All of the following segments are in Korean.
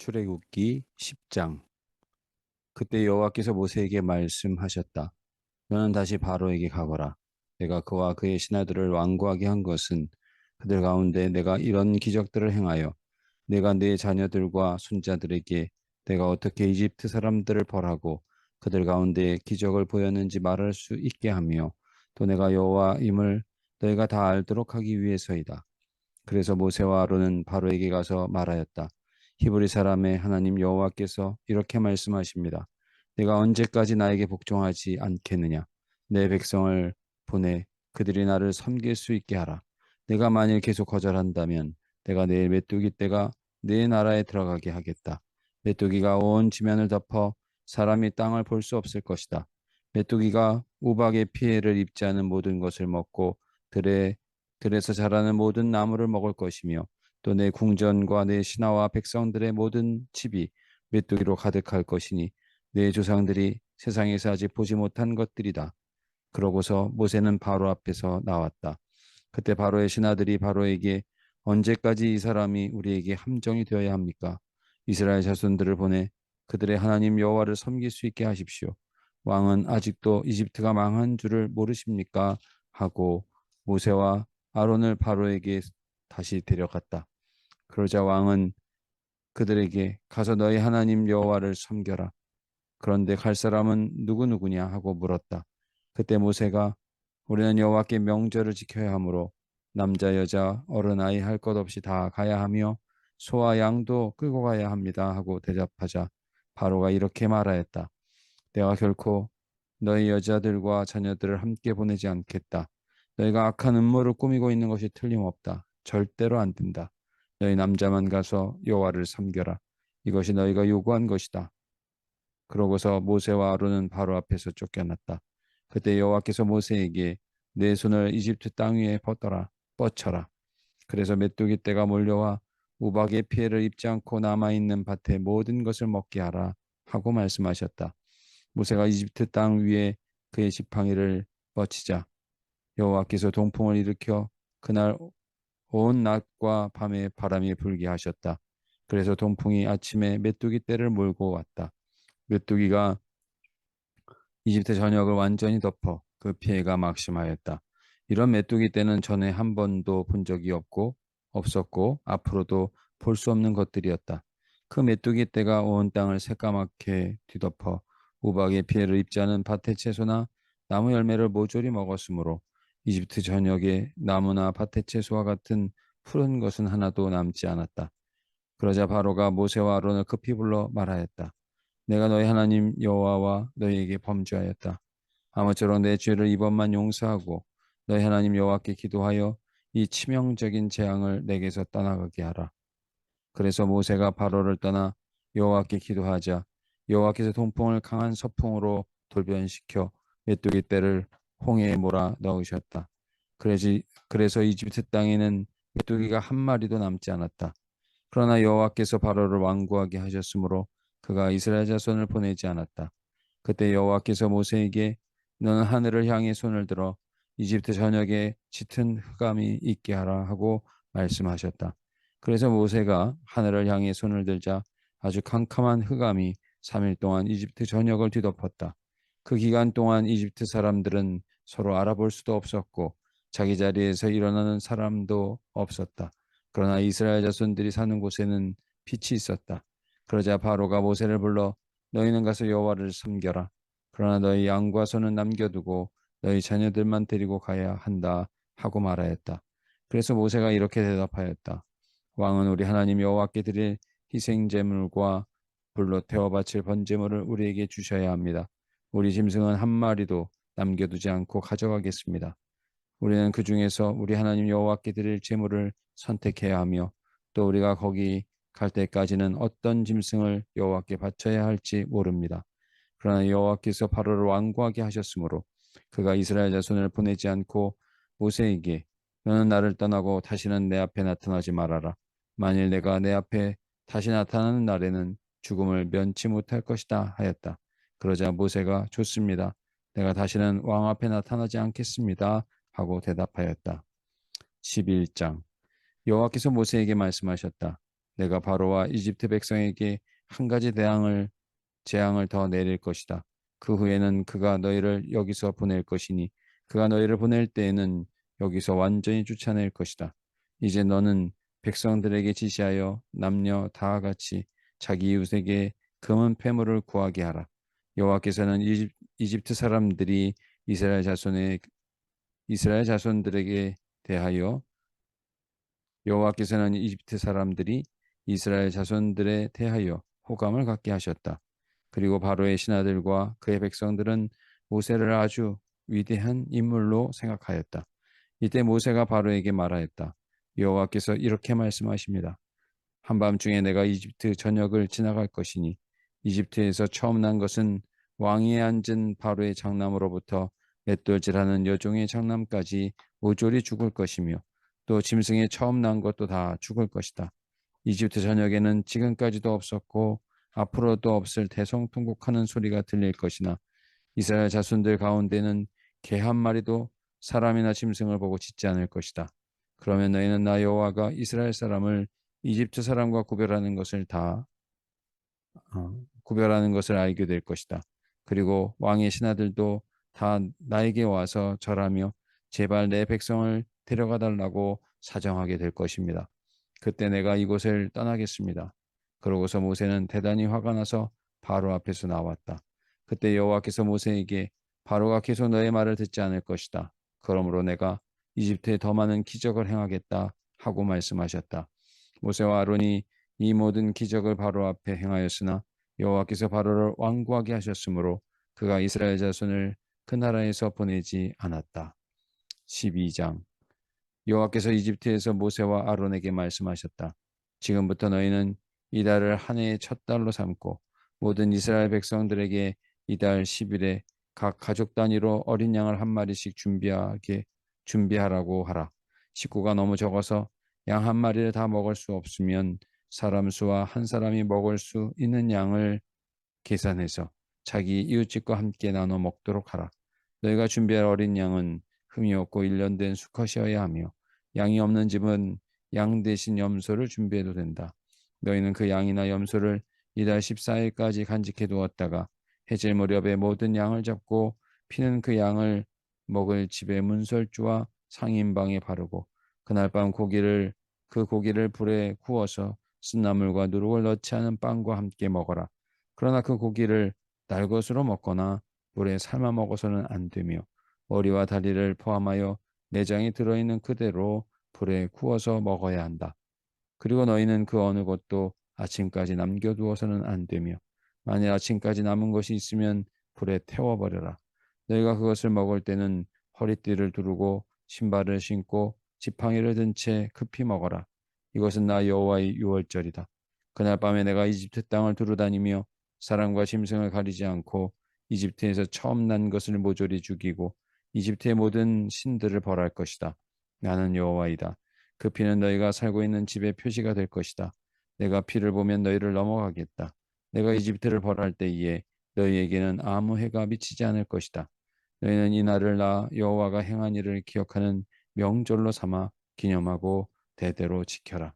출애굽기 10장. 그때 여호와께서 모세에게 말씀하셨다. 너는 다시 바로에게 가거라. 내가 그와 그의 신하들을 완고하게 한 것은 그들 가운데 내가 이런 기적들을 행하여 내가 네 자녀들과 손자들에게 내가 어떻게 이집트 사람들을 벌하고 그들 가운데 기적을 보였는지 말할 수 있게 하며 또 내가 여호와임을 너희가 다 알도록 하기 위해서이다. 그래서 모세와 아론은 바로에게 가서 말하였다. 히브리 사람의 하나님 여호와께서 이렇게 말씀하십니다. 내가 언제까지 나에게 복종하지 않겠느냐? 내 백성을 보내 그들이 나를 섬길 수 있게 하라. 내가 만일 계속 거절한다면 내가 내 메뚜기 떼가 내 나라에 들어가게 하겠다. 메뚜기가 온 지면을 덮어 사람이 땅을 볼 수 없을 것이다. 메뚜기가 우박의 피해를 입지 않은 모든 것을 먹고 들에 들에서 자라는 모든 나무를 먹을 것이며 또 내 궁전과 내 신하와 백성들의 모든 집이 메뚜기로 가득할 것이니 내 조상들이 세상에서 아직 보지 못한 것들이다. 그러고서 모세는 바로 앞에서 나왔다. 그때 바로의 신하들이 바로에게 언제까지 이 사람이 우리에게 함정이 되어야 합니까? 이스라엘 자손들을 보내 그들의 하나님 여호와를 섬길 수 있게 하십시오. 왕은 아직도 이집트가 망한 줄을 모르십니까? 하고 모세와 아론을 바로에게 다시 데려갔다. 그러자 왕은 그들에게 가서 너희 하나님 여호와를 섬겨라. 그런데 갈 사람은 누구누구냐 하고 물었다. 그때 모세가 우리는 여호와께 명절을 지켜야 하므로 남자 여자 어른 아이 할 것 없이 다 가야 하며 소와 양도 끌고 가야 합니다 하고 대답하자 바로가 이렇게 말하였다. 내가 결코 너희 여자들과 자녀들을 함께 보내지 않겠다. 너희가 악한 음모를 꾸미고 있는 것이 틀림없다. 절대로 안 된다. 너희 남자만 가서 여호와를 섬겨라. 이것이 너희가 요구한 것이다. 그러고서 모세와 아론은 바로 앞에서 쫓겨났다. 그때 여호와께서 모세에게 내 손을 이집트 땅 위에 뻗쳐라. 그래서 메뚜기 떼가 몰려와 우박의 피해를 입지 않고 남아있는 밭의 모든 것을 먹게 하라 하고 말씀하셨다. 모세가 이집트 땅 위에 그의 지팡이를 뻗치자 여호와께서 동풍을 일으켜 그날 온 낮과 밤에 바람이 불게 하셨다. 그래서 동풍이 아침에 메뚜기 떼를 몰고 왔다. 메뚜기가 이집트 전역을 완전히 덮어 그 피해가 막심하였다. 이런 메뚜기 떼는 전에 한 번도 본 적이 없었고 앞으로도 볼 수 없는 것들이었다. 그 메뚜기 떼가 온 땅을 새까맣게 뒤덮어 우박의 피해를 입지 않은 밭의 채소나 나무 열매를 모조리 먹었으므로 이집트 전역에 나무나 밭의 채소와 같은 푸른 것은 하나도 남지 않았다. 그러자 바로가 모세와 아론을 급히 불러 말하였다. 내가 너희 하나님 여호와와 너희에게 범죄하였다. 아무쪼록 내 죄를 이번만 용서하고 너희 하나님 여호와께 기도하여 이 치명적인 재앙을 내게서 떠나가게 하라. 그래서 모세가 바로를 떠나 여호와께 기도하자 여호와께서 동풍을 강한 서풍으로 돌변시켜 메뚜기 떼를 홍해에 몰아 넣으셨다. 그래서 이집트 땅에는 메뚜기가 한 마리도 남지 않았다. 그러나 여호와께서 바로를 완고하게 하셨으므로 그가 이스라엘 자손을 보내지 않았다. 그때 여호와께서 모세에게 너는 하늘을 향해 손을 들어 이집트 전역에 짙은 흑암이 있게 하라 하고 말씀하셨다. 그래서 모세가 하늘을 향해 손을 들자 아주 캄캄한 흑암이 3일 동안 이집트 전역을 뒤덮었다. 그 기간 동안 이집트 사람들은 서로 알아볼 수도 없었고 자기 자리에서 일어나는 사람도 없었다. 그러나 이스라엘 자손들이 사는 곳에는 빛이 있었다. 그러자 바로가 모세를 불러 너희는 가서 여호와를 섬겨라. 그러나 너희 양과 소는 남겨두고 너희 자녀들만 데리고 가야 한다 하고 말하였다. 그래서 모세가 이렇게 대답하였다. 왕은 우리 하나님 여호와께 드릴 희생 제물과 불로 태워 바칠 번제물을 우리에게 주셔야 합니다. 우리 짐승은 한 마리도 남겨두지 않고 가져가겠습니다. 우리는 그 중에서 우리 하나님 여호와께 드릴 제물을 선택해야 하며 또 우리가 거기 갈 때까지는 어떤 짐승을 여호와께 바쳐야 할지 모릅니다. 그러나 여호와께서 바로를 완고하게 하셨으므로 그가 이스라엘 자손을 보내지 않고 모세에게 너는 나를 떠나고 다시는 내 앞에 나타나지 말아라. 만일 내가 내 앞에 다시 나타나는 날에는 죽음을 면치 못할 것이다 하였다. 그러자 모세가 좋습니다. 내가 다시는 왕 앞에 나타나지 않겠습니다. 하고 대답하였다. 11장 여호와께서 모세에게 말씀하셨다. 내가 바로와 이집트 백성에게 한 가지 재앙을 더 내릴 것이다. 그 후에는 그가 너희를 여기서 보낼 것이니 그가 너희를 보낼 때에는 여기서 완전히 쫓아낼 것이다. 이제 너는 백성들에게 지시하여 남녀 다 같이 자기 이웃에게 금은 패물을 구하게 하라. 여호와께서는 이집트 사람들이 이스라엘 자손들에게 대하여 여호와께서는 이집트 사람들이 이스라엘 자손들에 대하여 호감을 갖게 하셨다. 그리고 바로의 신하들과 그의 백성들은 모세를 아주 위대한 인물로 생각하였다. 이때 모세가 바로에게 말하였다. 여호와께서 이렇게 말씀하십니다. 한밤중에 내가 이집트 전역을 지나갈 것이니 이집트에서 처음 난 것은 왕위에 앉은 바로의 장남으로부터 맷돌질하는 여종의 장남까지 모조리 죽을 것이며 또 짐승에 처음 난 것도 다 죽을 것이다. 이집트 전역에는 지금까지도 없었고 앞으로도 없을 대성통곡하는 소리가 들릴 것이나 이스라엘 자손들 가운데는 개 한 마리도 사람이나 짐승을 보고 짖지 않을 것이다. 그러면 너희는 나 여호와가 이스라엘 사람을 이집트 사람과 구별하는 것을 알게 될 것이다. 그리고 왕의 신하들도 다 나에게 와서 절하며 제발 내 백성을 데려가 달라고 사정하게 될 것입니다. 그때 내가 이곳을 떠나겠습니다. 그러고서 모세는 대단히 화가 나서 바로 앞에서 나왔다. 그때 여호와께서 모세에게 바로가 계속 너의 말을 듣지 않을 것이다. 그러므로 내가 이집트에 더 많은 기적을 행하겠다 하고 말씀하셨다. 모세와 아론이 이 모든 기적을 바로 앞에 행하였으나 여호와께서 바로를 완고하게 하셨으므로 그가 이스라엘 자손을 그 나라에서 보내지 않았다. 12장. 여호와께서 이집트에서 모세와 아론에게 말씀하셨다. 지금부터 너희는 이달을 한 해의 첫 달로 삼고 모든 이스라엘 백성들에게 이달 10일에 각 가족 단위로 어린 양을 한 마리씩 준비하라고 하라. 식구가 너무 적어서 양 한 마리를 다 먹을 수 없으면 사람 수와 한 사람이 먹을 수 있는 양을 계산해서 자기 이웃집과 함께 나눠 먹도록 하라. 너희가 준비할 어린 양은 흠이 없고 일련된 수컷이어야 하며 양이 없는 집은 양 대신 염소를 준비해도 된다. 너희는 그 양이나 염소를 이달 14일까지 간직해 두었다가 해질 무렵에 모든 양을 잡고 피는 그 양을 먹을 집의 문설주와 상인방에 바르고 그날 밤 그 고기를 불에 구워서 쓴나물과 누룩을 넣지 않은 빵과 함께 먹어라. 그러나 그 고기를 날것으로 먹거나 물에 삶아 먹어서는 안 되며 머리와 다리를 포함하여 내장이 들어있는 그대로 불에 구워서 먹어야 한다. 그리고 너희는 그 어느 것도 아침까지 남겨두어서는 안 되며 만일 아침까지 남은 것이 있으면 불에 태워버려라. 너희가 그것을 먹을 때는 허리띠를 두르고 신발을 신고 지팡이를 든 채 급히 먹어라. 이것은 나 여호와의 유월절이다. 그날 밤에 내가 이집트 땅을 두루다니며 사람과 짐승을 가리지 않고 이집트에서 처음 난 것을 모조리 죽이고 이집트의 모든 신들을 벌할 것이다. 나는 여호와이다. 그 피는 너희가 살고 있는 집의 표시가 될 것이다. 내가 피를 보면 너희를 넘어가겠다. 내가 이집트를 벌할 때에 너희에게는 아무 해가 미치지 않을 것이다. 너희는 이 날을 나 여호와가 행한 일을 기억하는 명절로 삼아 기념하고 대대로 지켜라.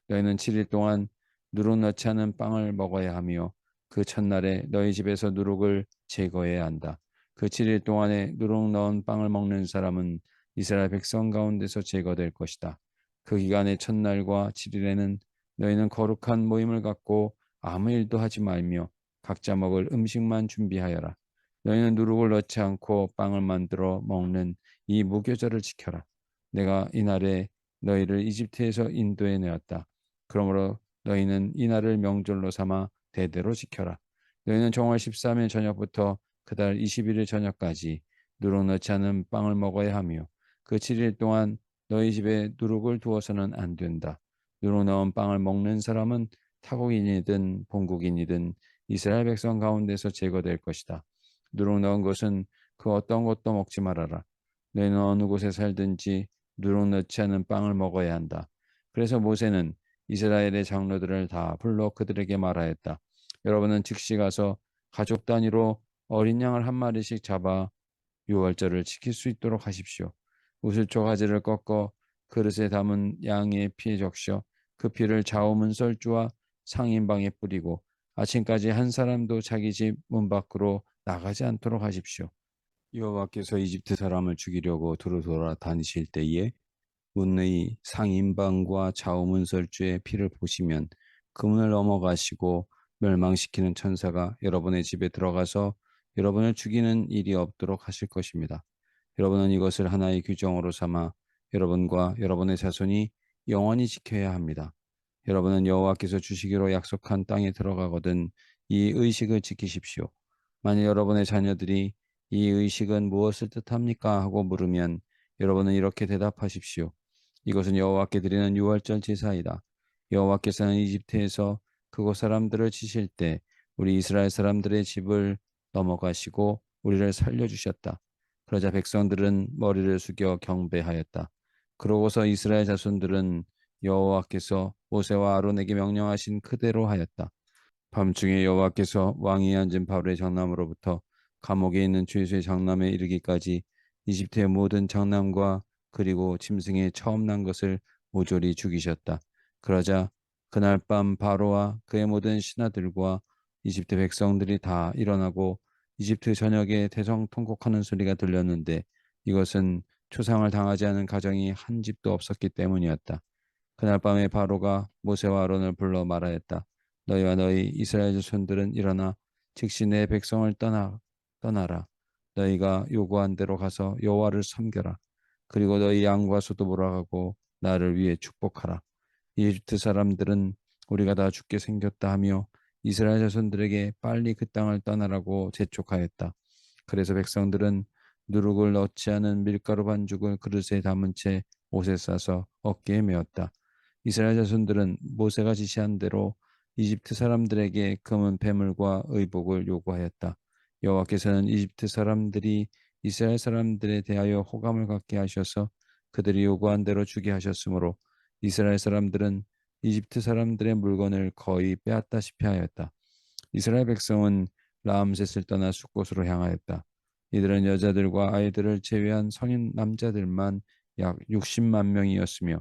너희는 7일 동안 누룩 넣지 않은 빵을 먹어야 하며 그 첫날에 너희 집에서 누룩을 제거해야 한다. 그 7일 동안에 누룩 넣은 빵을 먹는 사람은 이스라엘 백성 가운데서 제거될 것이다. 그 기간의 첫날과 7일에는 너희는 거룩한 모임을 갖고 아무 일도 하지 말며 각자 먹을 음식만 준비하여라. 너희는 누룩을 넣지 않고 빵을 만들어 먹는 이 무교절을 지켜라. 내가 이날에 너희를 이집트에서 인도해 내었다. 그러므로 너희는 이날을 명절로 삼아 대대로 지켜라. 너희는 정월 13일 저녁부터 그달 21일 저녁까지 누룩 넣지 않은 빵을 먹어야 하며 그 7일 동안 너희 집에 누룩을 두어서는 안 된다. 누룩 넣은 빵을 먹는 사람은 타국인이든 본국인이든 이스라엘 백성 가운데서 제거될 것이다. 누룩 넣은 것은 그 어떤 것도 먹지 말아라. 너희는 어느 곳에 살든지 누룩 넣지 않은 빵을 먹어야 한다. 그래서 모세는 이스라엘의 장로들을 다 불러 그들에게 말하였다. 여러분은 즉시 가서 가족 단위로 어린 양을 한 마리씩 잡아 유월절을 지킬 수 있도록 하십시오. 우슬초 가지를 꺾어 그릇에 담은 양의 피에 적셔 그 피를 좌우문설주와 상인방에 뿌리고 아침까지 한 사람도 자기 집 문 밖으로 나가지 않도록 하십시오. 여호와께서 이집트 사람을 죽이려고 두루 돌아다니실 때에 문의 상인방과 좌우문설주의 피를 보시면 그 문을 넘어가시고 멸망시키는 천사가 여러분의 집에 들어가서 여러분을 죽이는 일이 없도록 하실 것입니다. 여러분은 이것을 하나의 규정으로 삼아 여러분과 여러분의 자손이 영원히 지켜야 합니다. 여러분은 여호와께서 주시기로 약속한 땅에 들어가거든 이 의식을 지키십시오. 만일 여러분의 자녀들이 이 의식은 무엇을 뜻합니까? 하고 물으면 여러분은 이렇게 대답하십시오. 이것은 여호와께 드리는 유월절 제사이다. 여호와께서는 이집트에서 그곳 사람들을 치실 때 우리 이스라엘 사람들의 집을 넘어가시고 우리를 살려주셨다. 그러자 백성들은 머리를 숙여 경배하였다. 그러고서 이스라엘 자손들은 여호와께서 모세와 아론에게 명령하신 그대로 하였다. 밤중에 여호와께서 왕이 앉은 바로의 장남으로부터 감옥에 있는 죄수의 장남에 이르기까지 이집트의 모든 장남과 그리고 짐승의 처음 난 것을 모조리 죽이셨다. 그러자 그날 밤 바로와 그의 모든 신하들과 이집트 백성들이 다 일어나고 이집트 전역에 대성통곡하는 소리가 들렸는데 이것은 초상을 당하지 않은 가정이 한 집도 없었기 때문이었다. 그날 밤에 바로가 모세와 아론을 불러 말하였다. 너희와 너희 이스라엘 자손들은 일어나 즉시 내 백성을 떠나라. 너희가 요구한 대로 가서 여호와를 섬겨라. 그리고 너희 양과 소도 몰아가고 나를 위해 축복하라. 이집트 사람들은 우리가 다 죽게 생겼다 하며 이스라엘 자손들에게 빨리 그 땅을 떠나라고 재촉하였다. 그래서 백성들은 누룩을 넣지 않은 밀가루 반죽을 그릇에 담은 채 옷에 싸서 어깨에 메었다. 이스라엘 자손들은 모세가 지시한 대로 이집트 사람들에게 금은 배물과 의복을 요구하였다. 여호와께서는 이집트 사람들이 이스라엘 사람들에 대하여 호감을 갖게 하셔서 그들이 요구한 대로 주게 하셨으므로 이스라엘 사람들은 이집트 사람들의 물건을 거의 빼앗다시피 하였다. 이스라엘 백성은 라암셋을 떠나 숫곳으로 향하였다. 이들은 여자들과 아이들을 제외한 성인 남자들만 약 60만 명이었으며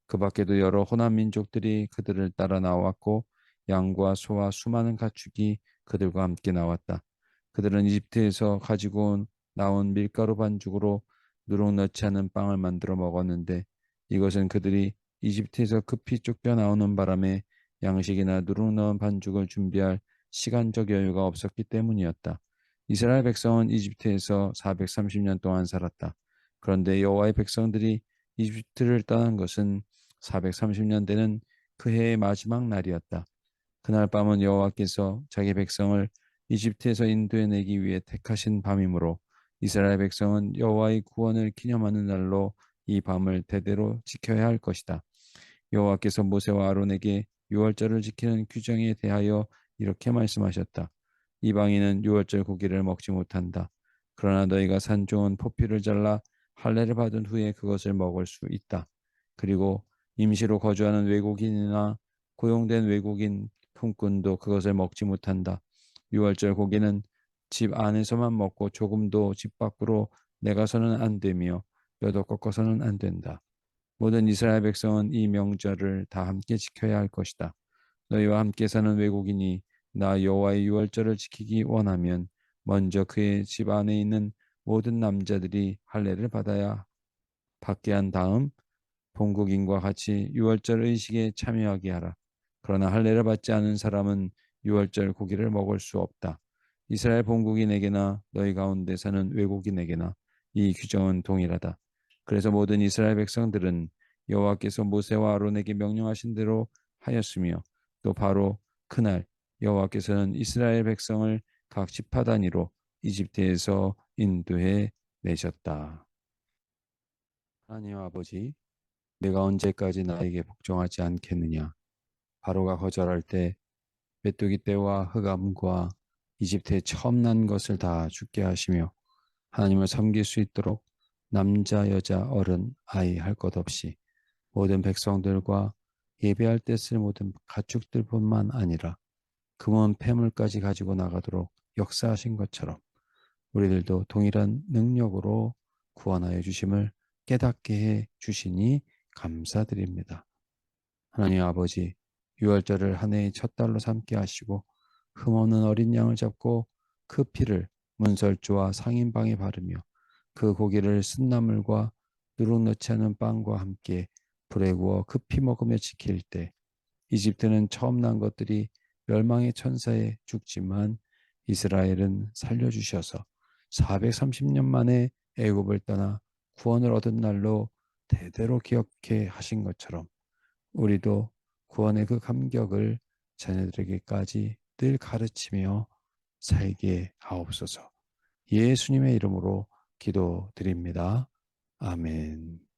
그 밖에도 여러 호남 민족들이 그들을 따라 나왔고 양과 소와 수많은 가축이 그들과 함께 나왔다. 그들은 이집트에서 가지고 나온 밀가루 반죽으로 누룩 넣지 않은 빵을 만들어 먹었는데 이것은 그들이 이집트에서 급히 쫓겨나오는 바람에 양식이나 누룩 넣은 반죽을 준비할 시간적 여유가 없었기 때문이었다. 이스라엘 백성은 이집트에서 430년 동안 살았다. 그런데 여호와의 백성들이 이집트를 떠난 것은 430년 되는 그 해의 마지막 날이었다. 그날 밤은 여호와께서 자기 백성을 이집트에서 인도해내기 위해 택하신 밤이므로 이스라엘 백성은 여호와의 구원을 기념하는 날로 이 밤을 대대로 지켜야 할 것이다. 여호와께서 모세와 아론에게 유월절을 지키는 규정에 대하여 이렇게 말씀하셨다. 이방인은 유월절 고기를 먹지 못한다. 그러나 너희가 산 좋은 포피를 잘라 할례를 받은 후에 그것을 먹을 수 있다. 그리고 임시로 거주하는 외국인이나 고용된 외국인 품꾼도 그것을 먹지 못한다. 유월절 고기는 집 안에서만 먹고 조금도 집 밖으로 내가서는 안 되며 뼈도 꺾어서는 안 된다. 모든 이스라엘 백성은 이 명절을 다 함께 지켜야 할 것이다. 너희와 함께 사는 외국인이 나 여호와의 유월절을 지키기 원하면 먼저 그의 집 안에 있는 모든 남자들이 할례를 받게 한 다음 본국인과 같이 유월절 의식에 참여하게 하라. 그러나 할례를 받지 않은 사람은 유월절 고기를 먹을 수 없다. 이스라엘 본국인에게나 너희 가운데 사는 외국인에게나 이 규정은 동일하다. 그래서 모든 이스라엘 백성들은 여호와께서 모세와 아론에게 명령하신 대로 하였으며 또 바로 그날 여호와께서는 이스라엘 백성을 각 지파 단위로 이집트에서 인도해 내셨다. 하나님 아버지, 내가 언제까지 나에게 복종하지 않겠느냐? 바로가 거절할 때 메뚜기 떼와 흑암과 이집트에 처음 난 것을 다 죽게 하시며 하나님을 섬길 수 있도록 남자, 여자, 어른, 아이 할 것 없이 모든 백성들과 예배할 때 쓸 모든 가축들뿐만 아니라 금은 폐물까지 가지고 나가도록 역사하신 것처럼 우리들도 동일한 능력으로 구원하여 주심을 깨닫게 해 주시니 감사드립니다. 하나님 아버지, 유월절을 한 해의 첫 달로 삼게 하시고 흠없는 어린 양을 잡고 그 피를 문설주와 상인방에 바르며 그 고기를 쓴나물과 누룩 넣지 않은 빵과 함께 불에 구워 급히 먹으며 지킬 때 이집트는 처음 난 것들이 멸망의 천사에 죽지만 이스라엘은 살려주셔서 430년 만에 애굽을 떠나 구원을 얻은 날로 대대로 기억해 하신 것처럼 우리도 구원의 그 감격을 자녀들에게까지 늘 가르치며 살게 하옵소서. 예수님의 이름으로 기도드립니다. 아멘.